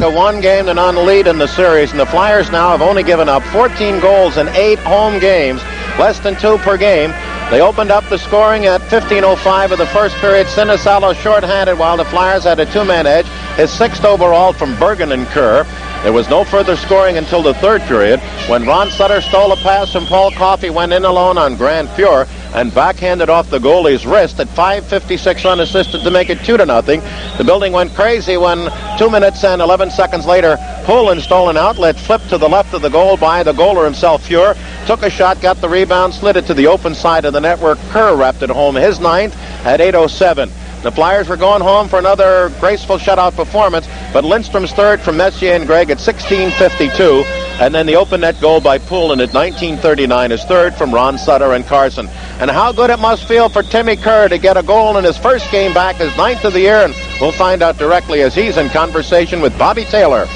to one game to none lead in the series, and the Flyers now have only given up 14 goals in 8 home games, less than 2 per game. They opened up the scoring at 15:05 of the first period. Sinisalo shorthanded while the Flyers had a 2-man edge. His 6th overall from Bergen and Kerr. There was no further scoring until the 3rd period when Ron Sutter stole a pass from Paul Coffey, went in alone on Grant Fuhr, and backhanded off the goalie's wrist at 5:56 unassisted to make it 2-0. The building went crazy when 2 minutes and 11 seconds later, Poulin stole an outlet, flipped to the left of the goal by the goaler himself, Fuhr, took a shot, got the rebound, slid it to the open side of the network. Kerr wrapped it home, his 9th at 8:07. The Flyers were going home for another graceful shutout performance, but Lindstrom's 3rd from Messier and Gregg at 16:52, and then the open net goal by Poulin at 19:39 is 3rd from Ron Sutter and Carson. And how good it must feel for Timmy Kerr to get a goal in his first game back, his 9th of the year, and we'll find out directly as he's in conversation with Bobby Taylor.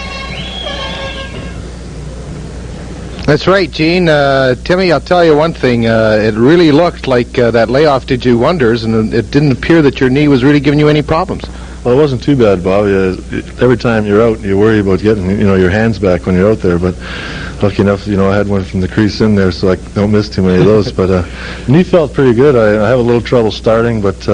That's right, Gene. Timmy, I'll tell you one thing. It really looked like that layoff did you wonders, and it didn't appear that your knee was really giving you any problems. Well, it wasn't too bad, Bob. Every time you're out, you worry about getting, your hands back when you're out there. But lucky enough, I had one from the crease in there, so I don't miss too many of those. But knee felt pretty good. I have a little trouble starting, but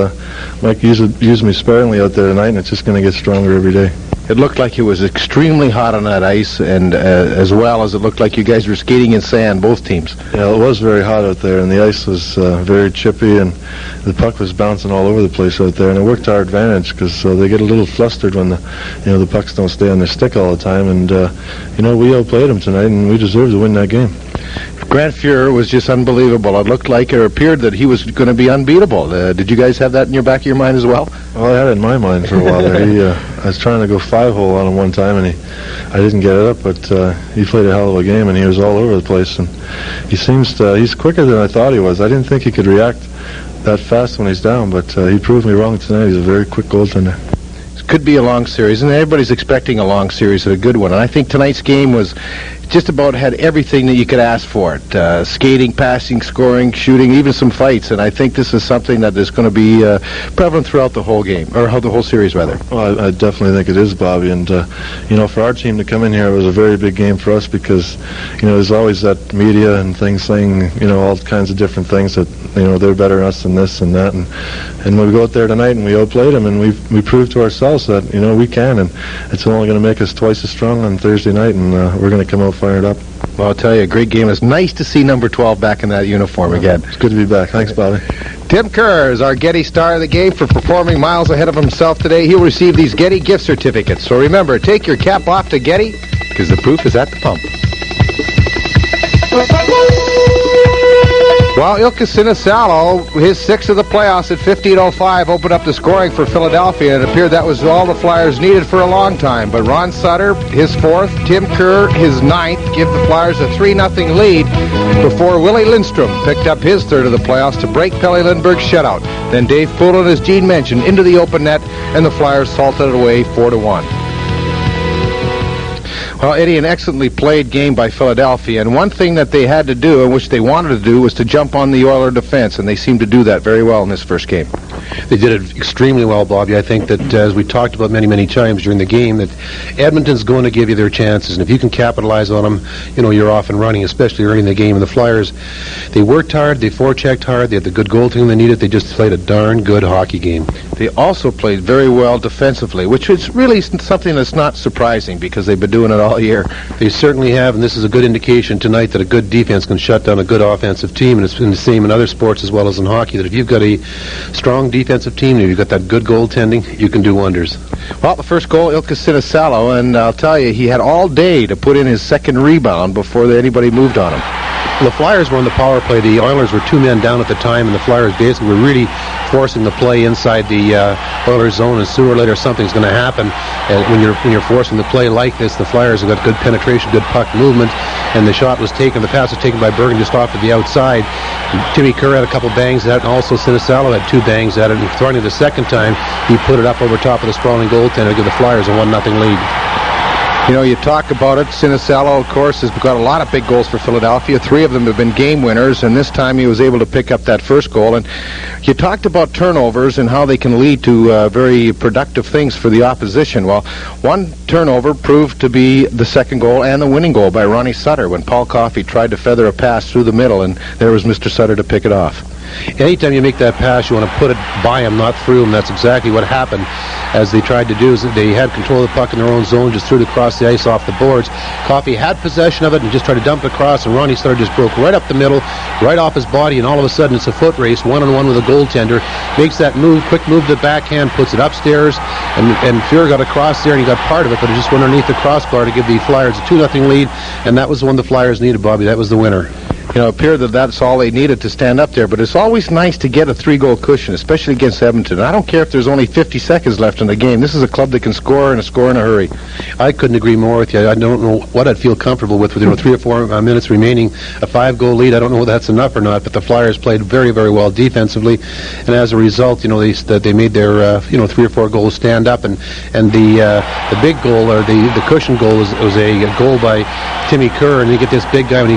Mike used me sparingly out there tonight, and it's just going to get stronger every day. It looked like it was extremely hot on that ice, and as well as it looked like you guys were skating in sand, both teams. Yeah, it was very hot out there, and the ice was very chippy, and the puck was bouncing all over the place out there, and it worked to our advantage because they get a little flustered when the pucks don't stay on their stick all the time, and we outplayed them tonight, and we deserved to win that game. Grant Fuhr was just unbelievable. It looked like, or appeared that he was going to be unbeatable. Did you guys have that in your back of your mind as well? Well, I had it in my mind for a while there. I was trying to go 5-hole on him one time, and I didn't get it up, but he played a hell of a game, and he was all over the place, and he's quicker than I thought he was. I didn't think he could react that fast when he's down, but he proved me wrong tonight. He's a very quick goaltender. Could be a long series, and everybody's expecting a long series and a good one. And I think tonight's game was just about had everything that you could ask for it. Skating, passing, scoring, shooting, even some fights. And I think this is something that is going to be prevalent throughout the whole game, or the whole series, rather. Well, I definitely think it is, Bobby. And, for our team to come in here, it was a very big game for us because, there's always that media and things saying, all kinds of different things that, they're better than us than this and that. And we go out there tonight and we outplayed them, and we proved to ourselves that, we can. And it's only going to make us twice as strong on Thursday night, and we're going to come out fired up. Well, I'll tell you, a great game. It's nice to see number 12 back in that uniform again. It's good to be back. Thanks, Bobby. Tim Kerr is our Getty star of the game for performing miles ahead of himself today. He'll receive these Getty gift certificates. So remember, take your cap off to Getty, because the proof is at the pump. Well, Ilka Sinisalo, his 6th of the playoffs at 15:05, opened up the scoring for Philadelphia, and it appeared that was all the Flyers needed for a long time. But Ron Sutter, his 4th, Tim Kerr, his 9th, give the Flyers a 3-0 lead before Willie Lindstrom picked up his 3rd of the playoffs to break Pelle Lindbergh's shutout. Then Dave Poulin, as Gene mentioned, into the open net, and the Flyers salted it away 4-1. Well, Eddie, an excellently played game by Philadelphia, and one thing that they had to do, and which they wanted to do, was to jump on the Oiler defense, and they seemed to do that very well in this first game. They did it extremely well, Bobby. I think that, as we talked about many, many times during the game, that Edmonton's going to give you their chances, and if you can capitalize on them, you're off and running, especially early in the game. And the Flyers, they worked hard, they forechecked hard, they had the good goaltending they needed, they just played a darn good hockey game. They also played very well defensively, which is really something that's not surprising because they've been doing it all year. They certainly have, and this is a good indication tonight that a good defense can shut down a good offensive team, and it's been the same in other sports as well as in hockey, that if you've got a strong defensive team, and you've got that good goaltending, you can do wonders. Well, the first goal, Ilka Sinisalo, and I'll tell you, he had all day to put in his second rebound before anybody moved on him. The Flyers were on the power play. The Oilers were 2 men down at the time, and the Flyers basically were really forcing the play inside the Oilers zone, and sooner or later something's going to happen. And when you're forcing the play like this, the Flyers have got good penetration, good puck movement, and the shot was taken, the pass was taken by Bergen just off to the outside. And Timmy Kerr had a couple bangs at it, and also Sinisalo had 2 bangs at it, and throwing it the second time, he put it up over top of the sprawling goaltender to give the Flyers a 1-0 lead. You know, you talk about it. Sinisalo, of course, has got a lot of big goals for Philadelphia. 3 of them have been game winners, and this time he was able to pick up that first goal. And you talked about turnovers and how they can lead to very productive things for the opposition. Well, one turnover proved to be the second goal and the winning goal by Ronnie Sutter when Paul Coffey tried to feather a pass through the middle, and there was Mr. Sutter to pick it off. Anytime you make that pass, you want to put it by him, not through him. That's exactly what happened. As they tried to do, is they had control of the puck in their own zone, just threw it across the ice off the boards. Coffey had possession of it and just tried to dump it across, and Ronnie Sutter just broke right up the middle, right off his body, and all of a sudden it's a foot race, one-on-one with a goaltender. Makes that move, quick move to the backhand, puts it upstairs, and Fuhrer got across there, and he got part of it, but it just went underneath the crossbar to give the Flyers a 2-0 lead, and that was the one the Flyers needed, Bobby. That was the winner. You know, it appeared that that's all they needed to stand up there, but it's always nice to get a 3-goal cushion, especially against Edmonton. I don't care if there's only 50 seconds left in the game. This is a club that can score and score in a hurry. I couldn't agree more with you. I don't know what I'd feel comfortable with 3 or 4 minutes remaining, a 5-goal lead. I don't know whether that's enough or not, but the Flyers played very, very well defensively, and as a result, you know, they made their 3 or 4 goals stand up, and the big goal, or the cushion goal, was a goal by Timmy Kerr, and you get this big guy when he